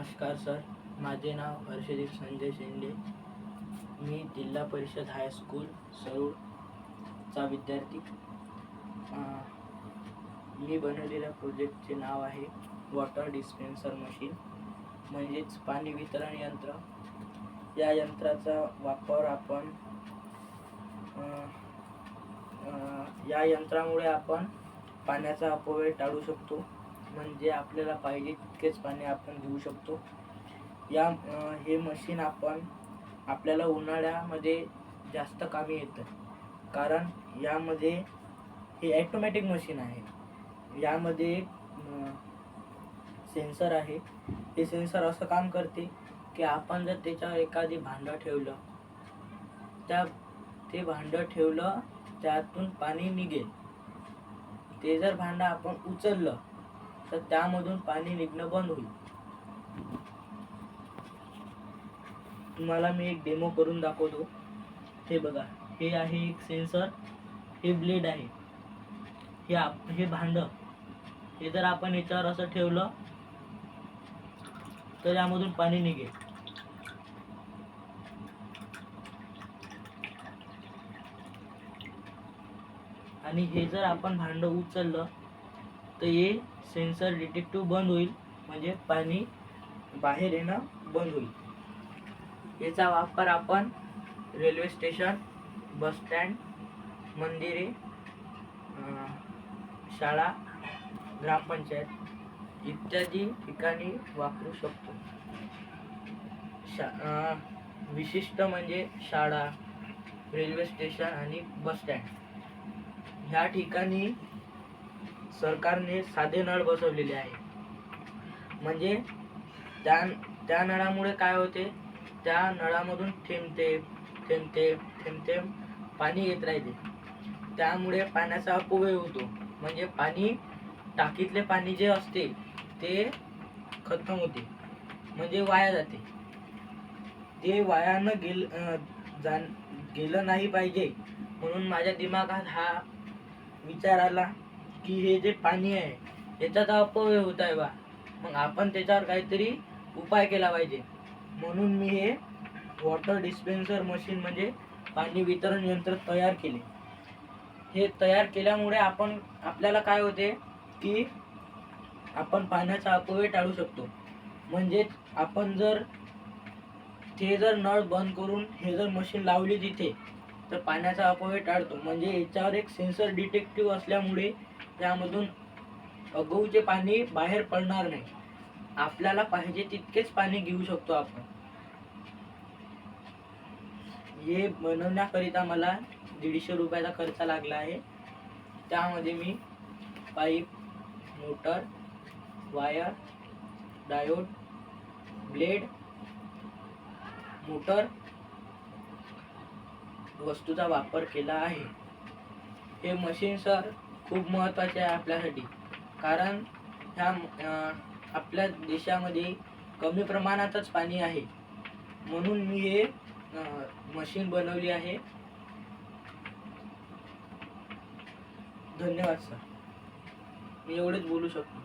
नमस्कार सर, माझे नाव हर्षदीप संजय शेंडे. मी जिल्हा परिषद हायस्कूल सरूळचा विद्यार्थी. मी बनवलेल्या प्रोजेक्टचे नाव आहे वॉटर डिस्पेन्सर मशीन, म्हणजेच पाणी वितरण यंत्र. या यंत्राचा वापर या यंत्रामुळे आपण पाण्याचा अपव्यय टाळू शकतो. म्हणजे आपल्याला पाहिजे तितकेच पाणी आपण घेऊ शकतो. हे मशीन आपल्याला उन्हाळ्यामध्ये जास्त कामी येतं, कारण यामध्ये हे ऑटोमॅटिक मशीन आहे. यामध्ये सेन्सर आहे. हे सेन्सर असं काम करते की आपण जर त्याच्यावर एखादी भांडं ठेवलं, ते भांडं ठेवलं त्यातून पाणी निघेल. ते जर भांडं आपण उचललं तर त्यामधून पाणी निघणं बंद होईल. तुम्हाला मी एक डेमो करून दाखवतो. हे बघा, हे आहे एक सेन्सर, हे ब्लेड आहे, हे भांडं. हे जर आपण याच्यावर असं ठेवलं तर यामधून पाणी निघेल. आणि हे जर आपण भांडं उचललं तर हे सेन्सर डिटेक्टिव्ह बंद होईल, म्हणजे पाणी बाहेर येणं बंद होईल. याचा वापर आपण रेल्वे स्टेशन, बस स्टँड, मंदिरे, शाळा, ग्रामपंचायत इत्यादी ठिकाणी वापरू शकतो. विशिष्ट म्हणजे शाळा, रेल्वे स्टेशन आणि बस स्टँड ह्या ठिकाणी सरकारने साधे नळ बसवलेले आहे. म्हणजे त्या नळामुळे काय होते, त्या नळामधून थेंब थेंब पाणी येत राहते. त्यामुळे पाण्याचा अपव्यय होतो. म्हणजे टाकीतले पाणी जे असते ते खतम होते, म्हणजे वाया जाते. ते वाया गेलं नाही पाहिजे, म्हणून माझ्या दिमागात हा विचार आला की हे जे पाणी आहे याचा अपव्यय होत आहे बा, मग आपण त्याच्यावर काहीतरी उपाय केला पाहिजे. म्हणून मी हे वॉटर डिस्पेन्सर मशीन म्हणजे पाणी वितरण यंत्र तयार केले. हे तयार केल्यामुळे आपल्याला काय होते की आपण पाण्याचा अपव्यय टाळू शकतो. म्हणजे आपण जर नळ बंद करून हे जर मशीन लावली तिथे, तर पाण्याचा अपव्यय टाळतो. म्हणजे याच्यावर एक सेन्सर डिटेक्टिव्ह असल्यामुळे यामधून आगाऊचे पाणी बाहेर पडणार नाही. आपल्याला पाहिजे तितकेच पाणी घेऊ शकतो आपण. हे बनवण्याकरिता मला 150 रुपयाचा खर्च लागला आहे. त्यामध्ये मी pipe, motor, wire, diode, blade, motor वस्तूचा वापर केला आहे. हे मशीन सर खूप महत्त्वाचे आहे आपल्यासाठी, कारण आपल्या देशामध्ये कमी प्रमाणातच पाणी आहे. म्हणून मी हे मशीन बनवली आहे. धन्यवाद सर. मी एवढेच बोलू शकतो.